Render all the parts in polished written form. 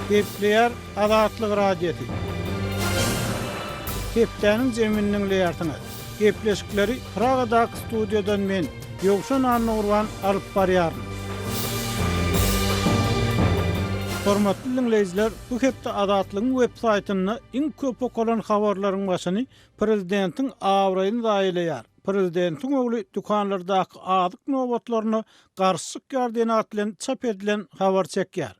Gepleýär Azatlyk radiosi. Hepdeniň jeminiň leýartyny. Gepleşikleri Pragadak studiodan men Ýogşan Annurwan alyp barýaryn. Hormatly dinleýijiler, bu hepde Azatlygyň web saýtyny iň köp okulan habarlaryň başyny prezidentiň awraýyny daýylaýar. Prezidentiň ogly dukanlardaky azyk nowatlaryny garşyk ýardyna atlan çap edilen habar çekýär.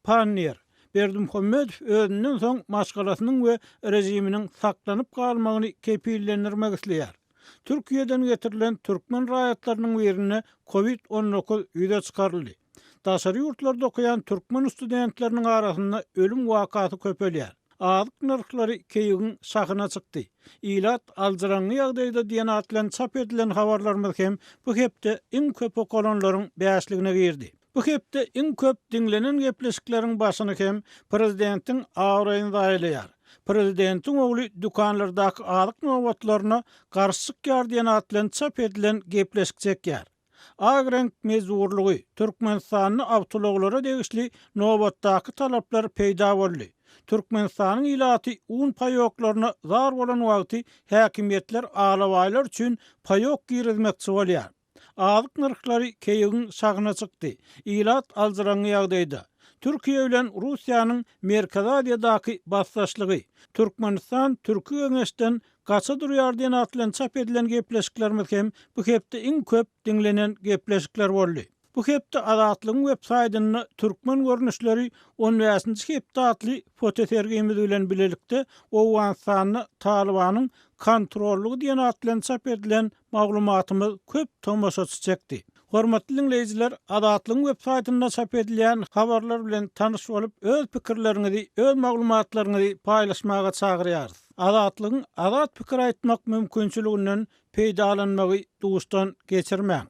Panier Berdimuhammedow özünden soň maşgalasynyň we rejiminiň saklanyp galmagyny kepillendirmek isleýär. Türkiýeden getirilen türkmen raýatlarynyň birine COVID-19 ýüze çykaryldy. Daşary ýurtlarda okuyan türkmen studentleriniň arasynda ölüm wakaty köpelýär. Azyk narhlary keýigiň şahyna çykdy. Ilat aljaranly ýagdaýda diýen atlan çap edilen habarlarymyz hem bu hepde iň köp okulanlaryň bäşligine girdi. Bu hepde iň köp dinlenen gepleşikleriň başyny hem prezidentiň awraýyny daýylaýar. Prezidentiň ogly dukanlardaky azyk nowatlaryna garşyk ýardyna atlan çap edilen gepleşik çekýär. Agrenk mezurlugy Türkmenistanyň awtologlara degişli nowatdaky talaplar peýda boldy. Türkmenistanyň ilaty un paýoklaryna zar bolan wagty häkimetler alawaýlar üçin paýok girizmekçi bolýar. Azyk narhlary keýigiň şahyna çykdy. Ilat aljaranly ýagdaýda Türkiýe bilen Russiýanyň Merkez Aziýadaky bassaşlygy Türkmenistan türki öňeşden gaça durýar diýen atlan çap edilen gepleşiklerimiz hem bu hepde iň köp dinlenen gepleşikler boldy. Bu hepde Azatlygyň web saýtyny türkmen görnüşleri 10-nji hepde atly fotosergimiz bilen bilelikde Owganistanyň Talibanyň kontrollugy diýen atlan çap edilen maglumatymyz köp tomoşaçy çekdi. Hormatly dinleýijiler, Azatlygyň web saýtynda çap edilen habarlar bilen tanyş bolup öz pikirleriňizi, öz maglumatlaryňyzy paýlaşmaga çagyrýarys. Azatlygyň azat pikir aýtmak mümkinçiliginden peýdalanmagy duşdan geçirmäň.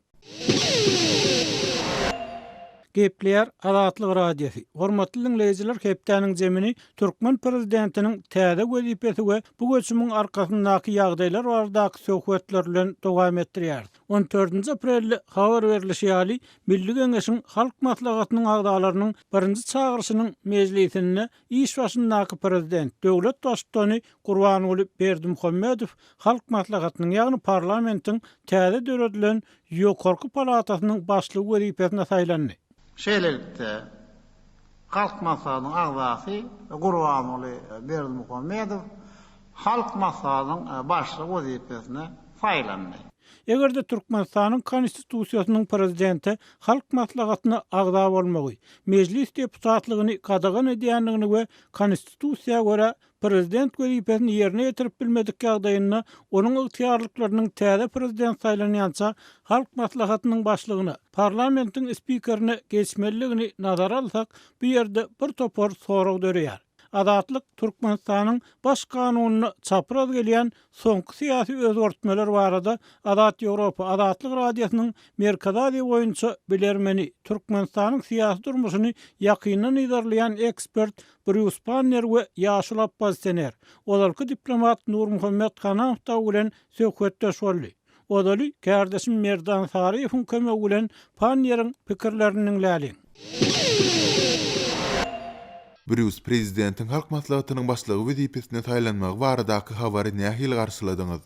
Gepleýär Azatlyk radiosi. Hormatly dinleýijiler, hepdeniň jemini türkmen prezidentiniň täze wezipesi we bu göçümiň arkasyndaky ýagdaýlar baradaky söhbetler bilen dowam etdirýär. 14 aprelde habar berilişi ýaly Milli Geňeşiň Halk Maslahatatynyň agdalarynyň birinji çağırşynyň mejlisinde iş başyndaky prezident döwlet başçysy Gurbanuly Berdimuhammedow Halk Maslahatatynyň ýagny parlamentiň täze döredilen ýokarky palatasynyň başlygy wezipesine saýlandy. Şeýlelikde Halk Maslahatatynyň agdasy Gurbanuly Berdimuhammedow Halk Maslahatatynyň başlygy wezipesine saýlandy. Egerde Türkmenistanyň konstitusiýasynyň prezidenti halk maslahatyna agda bolmagy, mejlis deputatlygyny gadagan edýänligini we konstitusiýaga görä prezident wezipesini ýerine ýetirip bilmedik ýagdaýynda onuň ygtyýarlyklarynyň täze prezident saýlanýança halk maslahatynyň başlygyny, parlamentiň spikerini geçmeliligini nazara alsak, bu ýerde bir topar sorag dörýär. Azatlyk Türkmenistanyň baş kanunyny çapraz gelýän soňky syýasy özgertmeler barada Azat Ýewropa Azatlyk radiosynyň Merkez Aziýa boýunça bilermeni Türkmenistanyň syýasy durmuşyny ýakyndan ýazarlayan ekspert Bruce Panner we Ýaşul Abbassener, olarky diplomat Nurmuhammed Hanafow bilen söhbetdeş boldy. Odaly kardeşim Merdan Sariýewiň kömegi bilen Panner'iň pikirlerini dinläliň. Bruce prezidentiň halk maslahatynyň başlygy wezipesine taýlanmagy baradaky habary nähili garşyladyňyz?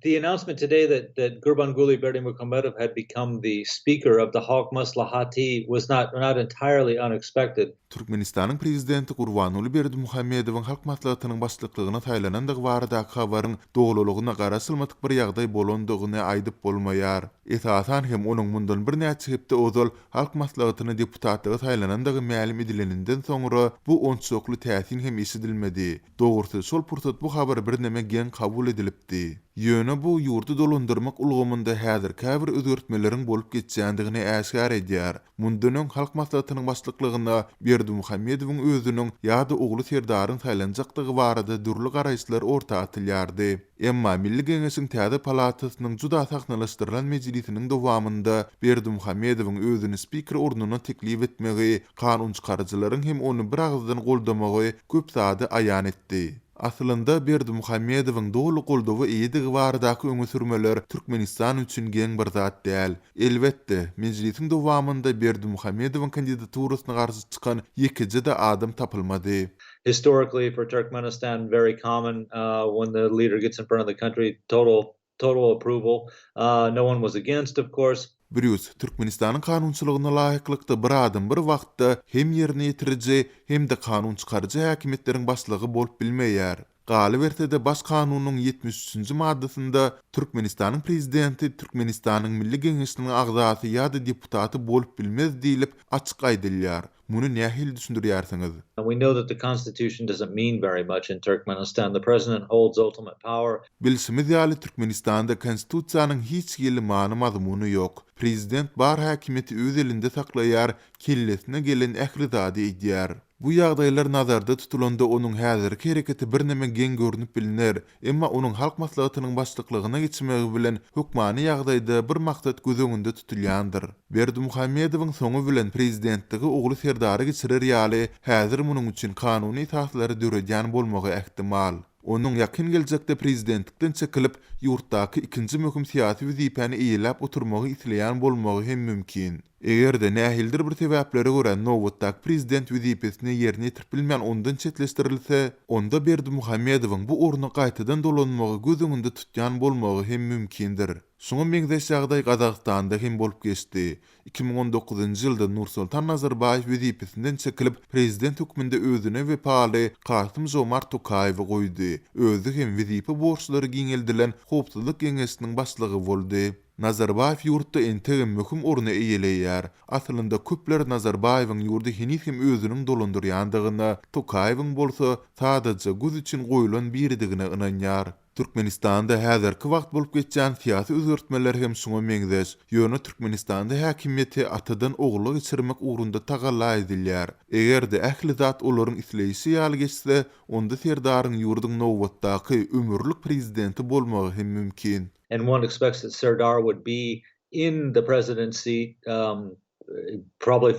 The announcement today that Gurbanguly Berdimuhammedow had become the speaker of the Halk Maslahati was not entirely unexpected. Türkmenistanyň prezidenti Gurbanuly Berdimuhammedowyň halk maslahatynyň başlyklygyna taýlanandygy baradaky habaryň dogrulygyna garasylmadyk bir ýagdaý bolandygyny aýdyp bolmaýar. Esasan hem onuň mundan bir näçe hepde ozal halk maslahatyny deputatlygy taýlanandygy ma'lum edileninden soňra bu onçokly täsin hem işidilmedi. Dogrusu şol pursat bu habar bir näme gen kabul edilipdi. Ýöne bu ýurdu dolandyrmak ulgamynda häzir käbir özgertmeleriň bolup geçýändigini äşkär edýär. Mundanyň halk maslahatynyň başlyklygyna Berdimuhammedowyň özüniň ýa-da ogly serdaryň taýlanjakdygy barada durly garaýşlar ortaga atylýardy. Emma Milli Geňeşiň täze palatasynyň juda saknalaşdyrylan mejlisiniň dowamında Berdimuhammedowyň özüni spiker ornuna teklip etmegi, kanun çykarjylaryň hem onu bir agzdan goldamagy köp zady aýan etdi. Aslında Berdimuhammedowyň dolu goldawy eýdigi baradaky öňe sürmeler Türkmenistan üçin geň bir zat däl. Elbetde, meclisiň dowamında Berdimuhammedowyň kandidaturysyna garşy çykan ýekiji de adam tapylmady. Historically, for Turkmenistan, very common when the leader gets in front of the country, total approval. No one was against, of course. Brüs, Türkmenistanyň kanunçylygyna laýyklykda bir adam bir wagtda hem ýerine ýetiriji hem de kanun çykarjy häkimetleriň başlygy bolup bilmeýär. Galy bertede baş kanunyň 73-nji maddasynda Türkmenistanyň prezidenti Türkmenistanyň Milli Geňeşliginiň agzasy ýa-da deputaty bolup bilmez diýilip açyk aýdylýar. Muny nähil düşündirýärsiňiz? We know that the Constitution doesn't mean very much in Turkmenistan. The president holds ultimate power. Bilsimiz ýaly Türkmenistanda konstitusiýanyň hiç ýyly many mazmuny ýok. Prezident bar häkimeti öz elinde saklaýar, kellesine gelen ähli zady edýär. Bu ýagdaýlar nazarda tutulanda onuň häzirki hereketi bir neme geň görünüp bilinir, emma onuň halk maslahatynyň başlyklygyna geçmegi bilen hukmany ýagdaýda bir maksat göz öňünde tutulýandyr. Berdimuhammedowyň soňu bilen prezidentligi ogly Serdary geçirer ýaly häzir munyň üçin kanuny taslary döredýän bolmagy ähtimal. Onuň ýakyn geljekde prezidentlikden çekilip ýurtdaky ikinji möhüm syýasy wezipäni eýlap oturmagy isleýän bolmagy hem mümkin. Egerde nähildir bir sebäplere görä nowatdaky prezident wezipesini ýerine ýetirip bilmän ondan çetleşdirilse, onda Berdimuhammedowyň bu orna gaýtadan dolanmagy göz öňünde tutýan bolmagy hem mümkindir. Şoňa meňzeş ýagdaý Gazagstanda hem bolup geçdi. 2019-njy ýylda Nursultan Nazarbayew wezipesinden çekilip prezident hukmynda özüne we paly Kasym-Jomart Tokayewy goýdy. Özü hem wezipe borçlary giňeldilen Howpsuzlyk Geňeşiniň başlygy boldy. Nazarbayew ýurtda entegem möhüm orna eýeleýär. Aslynda köpler Nazarbayewyň ýurdy henis hem özüniň dolandyrýandygyna, Tokayewyň bolsa sadajy göz üçin goýulan biridigine ynanýar. Türkmenistanda häzirki wagt bolup geçýän syýasy özgertmeler hem şoňa meňzeş. Ýöne Türkmenistanda häkimiýeti atadan ogly geçirmek ugrunda tagalla edilýär. Egerde ähli zat olaryň isleýişi ýaly geçse, onda Serdaryň ýurduň nowatdaky ömürlük prezidenti bolmagy hem mümkin. And one expects that Serdar would be in the presidency probably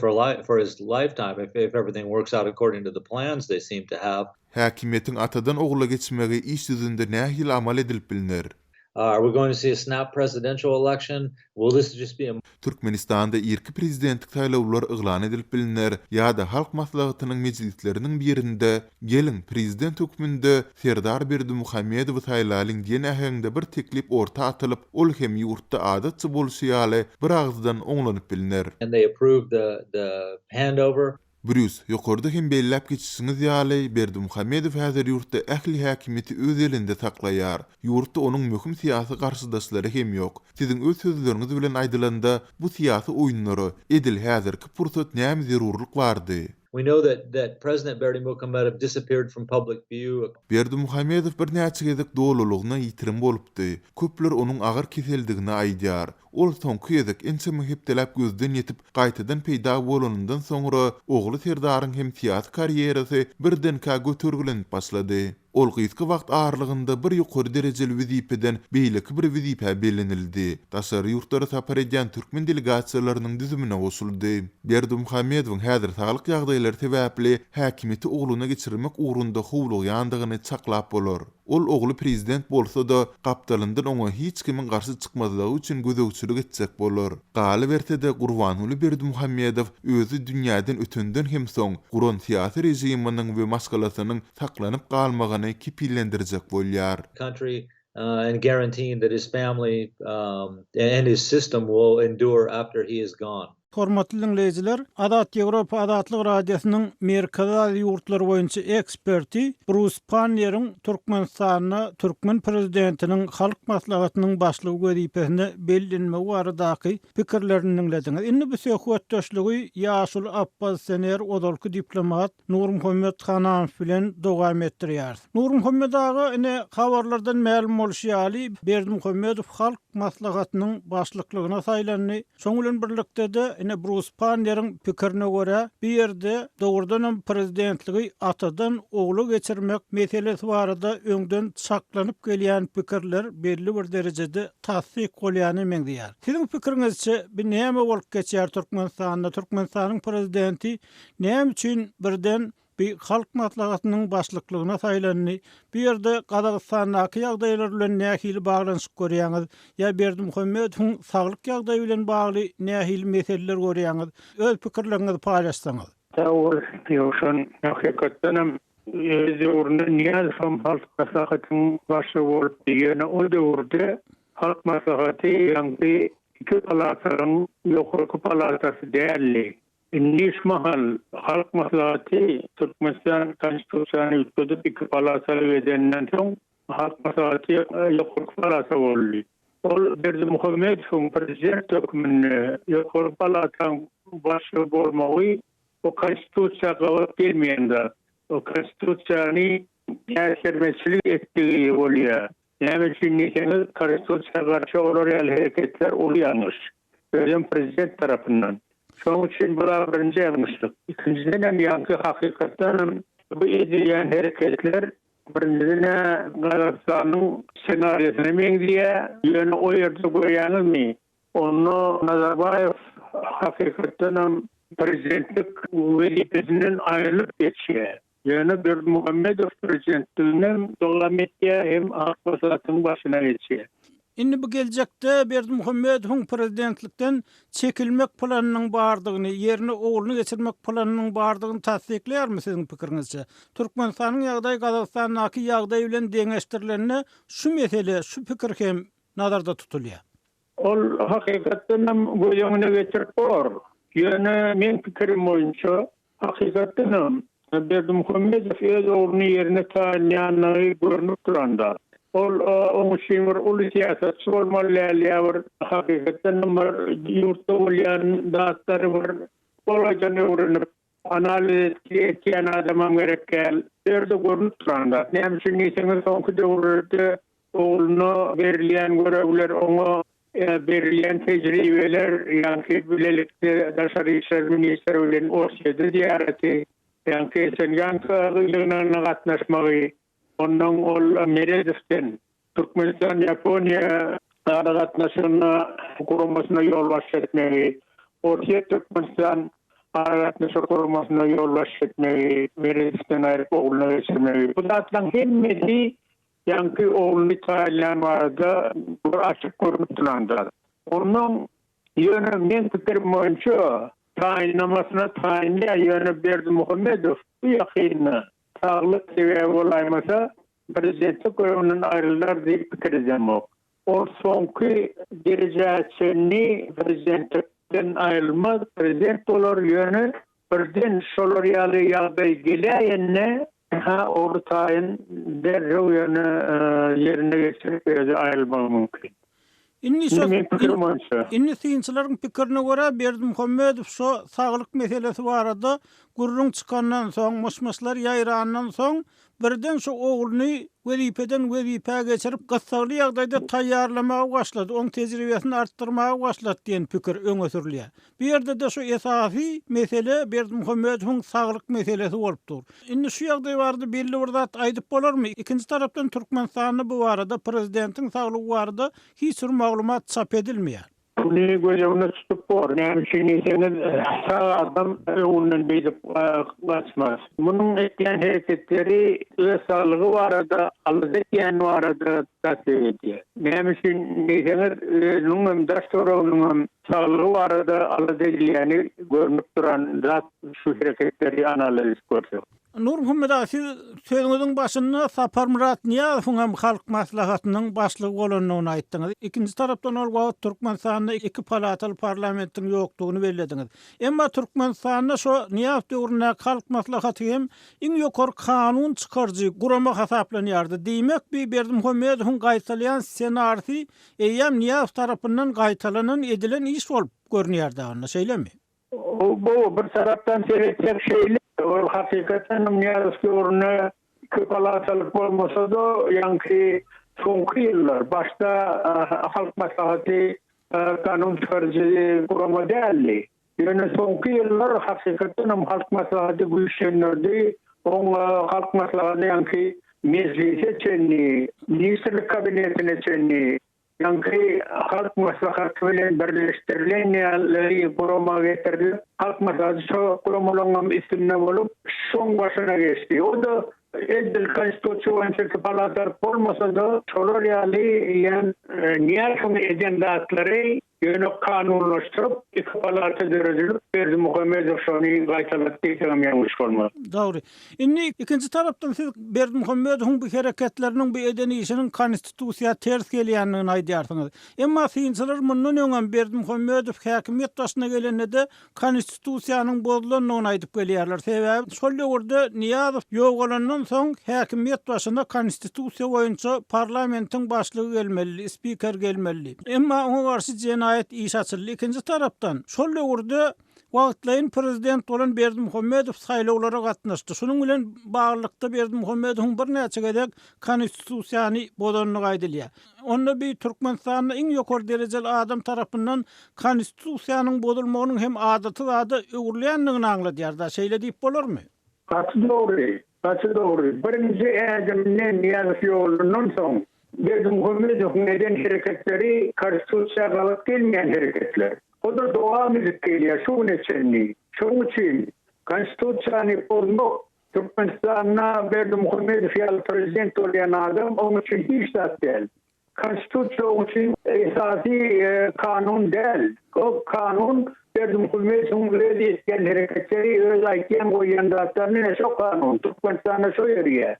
for his lifetime if everything works out according to the plans they seem to have. Häkimiýetiň atadan ogla geçmegi iş ýüzünde nähil amal edilip bilinir. Are we going to see a snap presidential election? Will this just be a Türkmenistanda irki prezidentlik saýlawlary yglan edilip bilinir ýa-da halk maslahatynyň meclisleriniň birinde gelin prezident hukmynda Serdar Berdimuhammedow saýlalyň diýen ähengde bir teklip orta atylyp, ol hem ýurtda adatçy bolşy ýaly bir agzydan oňlanyp bilinir. and they approve the handover? Brüs, ýokarda hem belläp geçişiňiz ýaly Berdimuhammedow häzir ýurtda ähli häkimiýeti öz elinde saklaýar. Ýurtda onuň möhüm syýasy garşydaşlary hem ýok. Siziň öz sözleriňiz bilen aýdylanda bu syýasy oýunlary edil häzirki pursat näme zerurlyk bardy? We know that President Berdimuhammedow disappeared from public view. Berdimuhammedow bir näçe gezek dolulugyna ýitirim bolupdy. Köpler onuň agyr keseldigini aýdýar. Ol soňky gezek ençe mühipdelap gözden ýetip gaýtadan peýda bolanyndan soňra ogly Serdaryň hem syýasy karýerasy birden-ka götürgilenip başlady. Ol gyzky wagt arlygynda bir ýokary derejeli wezipeden beýleki bir wezipe belenildi. Daşary ýurtlara sapar edýän türkmen delegasiýalarynyň düzümine goşuldy. Berdimuhammedowyň häzir saglyk ýagdaýlary sebäpli häkimiýeti ogluny geçirmek ugrunda howlugýandygyny çaklap bolar. Ol ogly prezident bolsa da gapdalyndan oňa hiç kimin garşy çykmazlygy üçin gözegçilik etjek bolar. Galy bertede Gurbanuly Berdimuhammedow özü dünýäden ötünden hem soň Guran syýasy rejiminiň we maskalasynyň saklanyp galmagyny kipillendirjek bolýar. Country and guaranteeing that his family and his system will endure after he is gone. Hormatly dinleyijiler, Adat Ýewropa Adatlyk Radiosynyň Merkezi ýurtlary boýunça eksperti Bruce Panier'in Türkmenistanyna Türkmen prezidentiniň halk maslahatynyň başlygy wezipesine bellenmegi baradaky pikirlerini dinlediňiz. Indi bu söhbetdeşligi Ýaşul Abbas Sener odalky diplomat Nurmuhammed Hanafi bilen dowam etdirýär. Nurmuhammed aga ine habarlardan ma'lum bolýaly Berdimuhammedow halk maslahatynyň başlyklygyna saýlandy. Şoň bilen birlikde de ine Bruce Panier'in pikirine göre bir ýerde dogrudan prezidentligi atadan oglu geçirmek meselesi barada öňden saklanyp gelýän pikirler belli bir derejede tasdik bolýany meňzeýär. Siziň pikiriňizçe bir näme bolup geçýär Türkmenistanda? Türkmenistanyň prezidenti näme üçin birden bir halk maslahatynyň başlyklygyna saýlandy. Bir ýerde Gazagystanyňky ýagdaýlar bilen nähili baglanyşyp görýäňiz, ýa Berdimuhammedowyň saglyk ýagdaýy bilen bagly nähili meseleler görýäňiz. Öz pikirleriňizi paýlaşsaňyz. Tawur ýoşan hakykatdan özü urunda niýaz hem halk maslahatynyň başy bolup diýeni o döwürde halk maslahaty ýa-ni iki palataryň ýokurky palatasy dälli. Nismahal halk maslahaty Türkmenistan konstitusiýasyny üstüdip iki palatary edenden soň halk maslahaty ýokurky palata boldy. Ol Berdimuhammedowyň prezident hökmüni ýokurky palataň başy bolmagy o konstitusiýaga gelmeýändir. O konstitusiýany ýa-sermeslik etdigi bolýar. Näme üçin näçe konstitusiýaga garşy olan hereketler olýanmış. Özüm prezident tarapyndan. Şoň üçin bular birinji ýagnyşlyk. İkinciden hem ýa-ni hakykatdan bu edilen hereketler birinciden Gazagystanyň senaryosyna meňdiýär. Ýöne o ýerde goýanyzmy? Onu Nazarbayev hakykatdan prezidentlik wezifesinden aýrylyp geçýär. Ýöne Berdimuhammedow prezidentliginden dowam etýär hem hakykatdan başyna geçýär. Indi bu geljekde Berdimuhammedowyň prezidentlikden çekilmek planynyň bardygyny, ýerine ogluny geçirmek planynyň bardygyny tasdikleýärmi siziň pikirinizçe? Türkmenistanyň ýagdaýy Gazagystanyňky ýagdaýy bilen deňeşdirilenine şu mesele, şu pikir hem nazarda tutulýar. Ol hakykatdan bu ýöne geçirip bolar. Ýöne men pikirim boýunça hakykatdan Berdimuhammedow öz ogluny ýerine taýinýanlygy görnüp duranda. Ol oňa şeýmer uly siýasatçy bolmaly, hakykatdan ýurtda bolýan datlary bar. Olaýany öwrenip analiz etýän adamam gerekkel. Ýerde görnüp duranda. Näme üçin näçe soňky döwürde ogluny berilýän görevler oňa berilýän tejribeler ýa-ni bilelikde daşary işler ministeri bilen orşedy diýäreti ýa-ni sen ýa-ni gatnaşmagy ondan ol Medvedevden Türkmenistan Ýaponiýa gatnaşygyna gurulmasyna ýol başlatmagy, orta Türkmenistan gatnaşyk gurulmasyna ýol başlatmagy, Medvedevden aýryp ogluny geçirmegi. Bu zatlaryň hemmesi ýa-ni ogluny taýinlän barada bir açyk görnüp duranda. Onun ýöne men pikirim boýunça taýinlamasyna taýinlä ýöne Berdimuhammedow bu ýakyny sağlık sebäbi bolaýmasa prezidentlik görevininden aýrylýar diýip pikirlejek. O soňky derejäçini prezidentlikden aýrylmaz, prezident bolar ýöne birden şolar ýaly ýagdaý gelýärne olu taýin derrew ýöne ýerine geçirip aýrylmagy mümkin. Inni synçylaryň pikirine görä Berdimuhammedow şu saglyk meselesi barada gurrun çykandan soň, muşmuşlar ýaýrandan soň birden şu ogluny wezifeden wezife geçirip gassagly ýagdaýda taýýarlamagy başlady, oň tejribesini artdyrmagy başlady diýen pikir öňe sürülýär. Bir ýerde de şu esasy mesele Berdimuhammedowyň saglyk meselesi bolupdyr. Indi şu ýagdaý barada belli bir zat aýdyp bolarmy? Ikinji tarapdan Türkmenistanyň bu barada prezidentiň saglygy barada hiç bir maglumat çap edilmeýär. Bunu gözümüne tutup var. Yani sağ adam ondan beydip kaçmaz. Bunun etken hareketleri öz sağlığı var da, alıdaki var da tasvir ediyor. Yani onun daştorunun sağlığı var da, alıdaki görünüp duran zat şu hareketleri analiz görüyor. Nur Muhammed siz sözüňiziň başynda Sapar Murat Niýazowyň hem halk maslahatynyň başlygy bolanyny aýtdyňyz. Ikinji tarapdan ol Türkmenistanda iki palataly parlamentiň ýokdugyny bellädiňiz. Emma Türkmenistanda şu Niýazow döwründe halk maslahaty hem iň ýokary kanun çykarjy gurama hasaplanýardy. Diýmek bir Berdimuhammedowyň gaýtalýan ssenarisy eýem Niýazow tarapyndan gaýtalanan edilen iş bolup görünýärdi onda, şeýlemi? Bu bir tarapdan seyretsek şeýle o hakikaten Niýazow döwrüne köpalatalyk bolmasa da ýa-ni soňky ýyllar başda halk maslahaty kanun çykarjy gurama däldi. Ýöne soňky ýyllar hakikaten halk maslahaty güýçlendirdi. Oň halk maslahaty ýa-ni meclise çenni, ministrlik kabinetine çenni, Yankı halk maslahatı bilen birleştirilen yerleri kuruma getirdi. Halk maslahatı şu kurumlarının üstünde bulup son başına geçti. O da Edil Konstitüsiyon Palatalar olmasa da çolar yani niyakın edendatları yönü kanunlaştırıp iki palata derecilip Berdi Muhammedov şonu gaytalık tekemeymiş olmalı. Doğru. Inni ikinci taraftan siz Berdi Muhammedov'un bu hareketlerinin bu edeni işinin konstitusiya ters gelýändigini aýdýarsynız. Emma synçylar mundan öňen Berdi Muhammedov häkimiýet başyna gelende konstitusiýanyň bozulanyny aýdyp gelýärler. Sebäbi şol ýerde Niýazow ýogalandan soň häkimiýet başyna konstitusiýa boýunça parlamentiň başlygy gelmeli, spiker gelmeli. Emma oňa garşy jinayet iş açyldy. İkinci tarapdan şol ýerde wagtlaýyn prezident bolan Berdi Muhammedow saýlawlara gatnaşdy. Şonuň bilen baglykda Berdi Muhammedowyň bir näçe gedek konstitusiýany bozulanyny aýdylýar. Onda bir Türkmenistanyň iň ýokary derejeli adam tarapyndan konstitusiýanyň bozulmagynyň hem adaty zady öwürländigini aňladýar da şeýle diýip bolarmy? Katı doğru. Birinci eğitimden Niýazow ýolundan soň Berdi Muhammedow'un eden hareketleri konstitusiýaga galat gelmeýän hareketler. O da dowam edip gelýär. Şoň üçin konstitusiýany bozmak Türkmenistana Berdi Muhammedow ýaly prezident bolýan adam onuň üçin hiç zat däl. Konstitusiýa üçin esasy kanun däl. O kanun Berdi Muhammedow'un redi etken hareketleri öz aýtýan goýan zatlaryny şo kanun Türkmenistana şo ýerýär.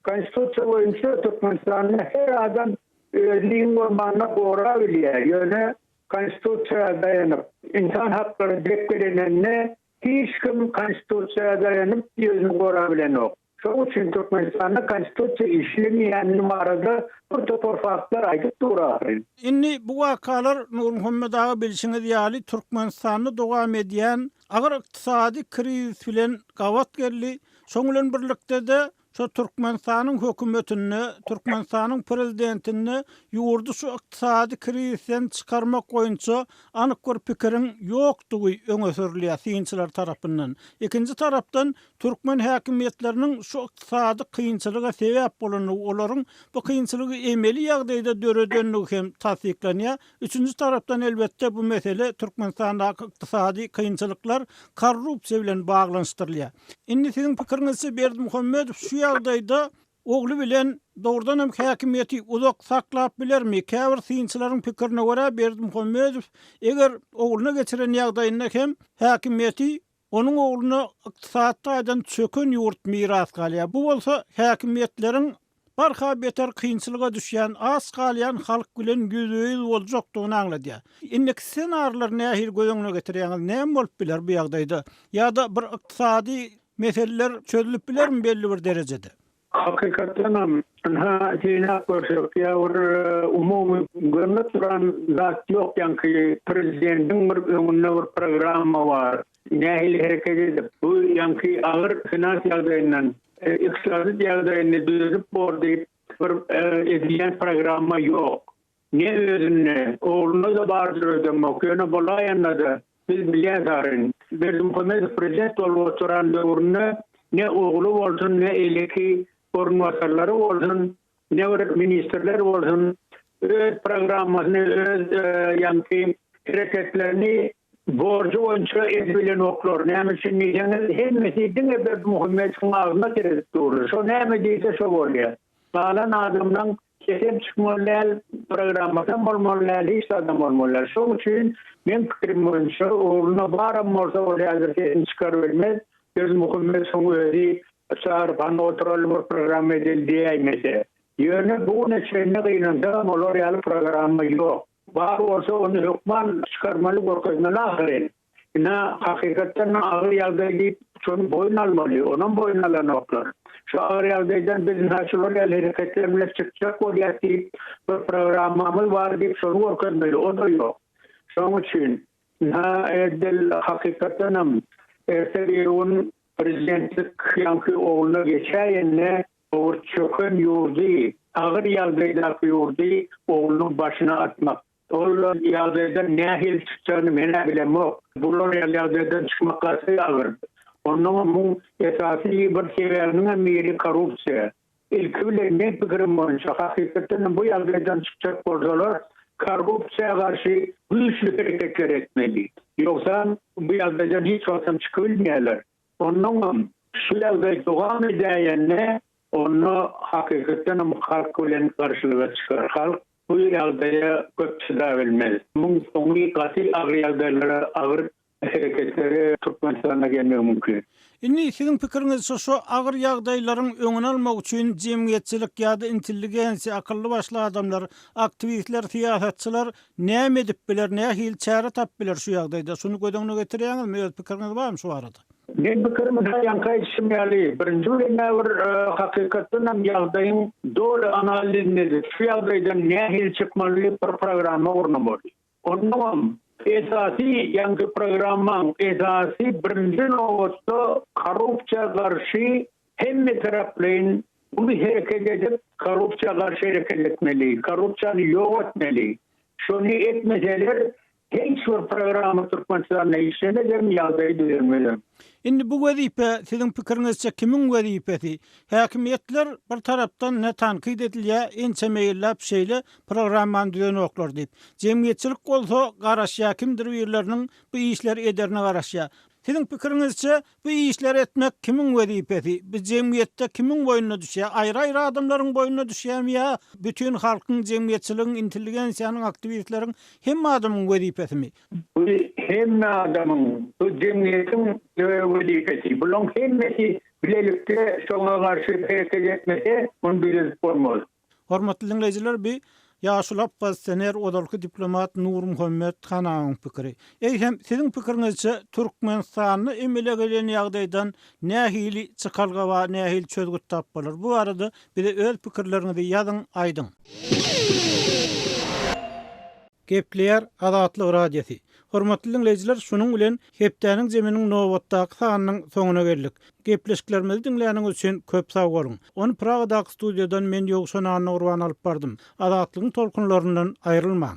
Konstitusiýa boýunça Türkmenistanyň her adam özüniň gormanyna gora bilýär. Ýöne konstitusiýaga daýanyp insan hakkary dep gelenine hiç kim konstitusiýaga daýanyp özüni gora bilenok. Şoň üçin Türkmenistanda konstitusiýa işlemeýän numarada bir topar faktlar aýdyp durar. Inni bu wakalar Nur Muhammed ağa bilşiňiz ýaly Türkmenistanyny dowam edýän agyr ykdysady kriz bilen gawat geldi. Şoň bilen birlikde de şu Türkmenistanyň hökümetini, Türkmenistanyň prezidentini ýurdu şu ykdysady krizden çykarmak boýunça anyk bir pikiriň ýokdugy öňe sürilýär synçylar tarapyndan. İkinci tarapdan Türkmen häkimiýetleriniň şu ykdysady kynçylyga sebäp bolany olaryň bu kynçylygy emeli ýagdaýda döredendigi hem tasdiklanýar. Üçüncü tarapdan elbetde bu mesele Türkmenistandaky ykdysady kynçylyklar korrupsiýa bilen baglanyşdyrylýar. Indi siziň pikiriňizçe Berdi Muhammedow şu ýagdaýda ogly bilen doğrudan hem häkimiýeti uzak saklap bilermi? Käbir synçylaryň pikirine görä Berdi Muhammedow eger oglyna geçiren ýagdaýynda hem häkimiýeti onuň oglyna ykdysadydan çöken ýurt miras galýar. Bu bolsa häkimiýetleriň barha beter kynçylyga düşýän, az galýan halk bilen güzüýüz boljakdygyny aňladýar. Indiki senarlar nähir gözeňine getirýäňiz näme bolup biler bu ýagdaýda? Ýa-da bir ykdysady meseleler çözülüp bilermi belli bir derecede? Hakikaten Zina Korsakya umumy görnüp duran zat ýok, ýa-ni prezidentiň bir programma bar. Nähili hereket edip bu ýa-ni agyr finans ýagdaýyndan iqtisady ýagdaýyny düzüp bordy bir edilýän programma ýok. Ne özüne ogluny da bardyrdymak, ýöne bolaýanda da biz bilýäris. Berdi Muhammedow prezident bolup oturan döwründe ne oglu bolsun, ne eleki ornwasarlary bolsun, ne ministrler bolsun, öz programmasyny, öz ýa-ni hareketlerini borcu boýunça edbilen oklar. Näme üçin diýseniz, hemmesi Berdi Muhammedowyň agyna kirip durur. Şo näme diýse şo bolýar. Balan adamdan kesem çykmalar, programmadan bolmalar, hiç adam bolmalar. Şo üçin men pikirim boýunça ogluny baram bolsa bolýar, kesem çykar bilmez. Berdi Muhammedowyň özi çağırıp oturan bir program edildi aýmese. Ýöne bu neçeni gynanda olar ýaly programma ýok. Bar olsa onu hukman çıkarmalı gorkazmalı ahirin. Hakikaten ağır ýagdaýda şonu boyun almalı, onun boyun alan oklar. Şu ağır ýagdaýdan biz naşyonal hareketler bilen çykjak bolýar diýip bir programmamız bar diýip şonu gorkazmaly, o da ýok. Şoň üçin edil hakikaten erteýün prezidentlik ýa-ni ogluny geçäýänne o çöken ýurdy, ağır ýagdaýda ýurdy oglunyň başyna atmak. Olar ýagdaýdan nähil çykjany mene bilemok. Bular ýagdaýdan çykmak gasy ağır. Onuň bu esasy bir sebäbiniň meri korrupsiýa. Ilki bilen men pikirim boýunça hakikaten bu ýagdaýdan çykjak bolsalar korrupsiyaya karşı güçlü hareketler etmeli. Yoksa bu yaldacan hiç ortam çıkılmayalar. Onun şu yalda devam edene onu hakikaten halk bilen karşılığa çıkar. Halk bu yaldaya köp çıda bilmez. Bunun sonu katil ağır yaldalara ağır hareketleri Türkmenistan'a gelmeye mümkün. Inni sizin pikiriňizçe şu agyr ýagdaýlaryň öňüne almak üçin jemgyýetçilik ýa-da intelligensiýa, akylly başly adamlar, aktivistler, siýasatçylar näme edip biler, nähil çäre tap biler şu ýagdaýda? Şunu gödeňine getirýäňizmi? Öz pikiriňiz barmy şu arada? Ben pikirimi ýanka etmeli. Birinji bir hakykatdan hem ýagdaýyň dolu analizini edip, şu ýagdaýdan nähil çykmaly bir programa ornamaly. Ondan esasy yankı programın esasy birinji nowatda korrupsiýa garşy hemme taraplaryň bunu hareket edip korrupsiýa garşy hareket etmeli, korrupsiýany ýok etmeli. Şonu etmeseler hiç bir programı Türkmenistan'a işlemeden ýagdaýy düzelmeli. Indi bu wezipe sizin pikiriňizçe kimin wezipesi? Häkimiýetler bir tarapdan ne tankyd edilýär, ençe meýillap şeýle programmany düzenoklar diýip. Jemgyýetçilik bolsa garaşýa kimdir birleriniň bu işleri ederine garaşýa. Sizin pikiriňizçe bu işler etmek kimin wezipesi? Bu jemgyýetde kimin boýuna düşýär? Aýry-aýry adamlaryň boýuna düşýärmi ýa bütün halkyň, jemgyýetçiligiň, intelligensiýanyň, aktivistleriň hemme adamyň wezipesimi? Bu hemme adamyň, bu jemgyýetiň wezipesi. Bulan hemmesi bilelikde şoňa garşy hareket etmese, bunu bilip bolmaz. Hormatly dinleyijiler, bir Ýaşul Abbas sener odalky diplomat Nur Muhammed Hanaň pikiri. Hem sizin pikiriňizçe Türkmenistany emele gelen ýagdaýdan nähili çykalga we nähil çözgüt tap bolar? Bu arada bir de öz pikirleriňizi ýazyň, aýdyň. Gepler Adatlyk radiosi. Hormatly dinleyijiler, şunuň bilen hepdeniň jeminiň nowatdaky sanynyň soňuna geldik. Gepleşiklerimizi dinleýäniňiz üçin köp sag bolun. Onu Pragadaky studiýadan men Ýogşan Urban alyp bardym. Adatlygyň tolkunlaryndan aýrylmaň.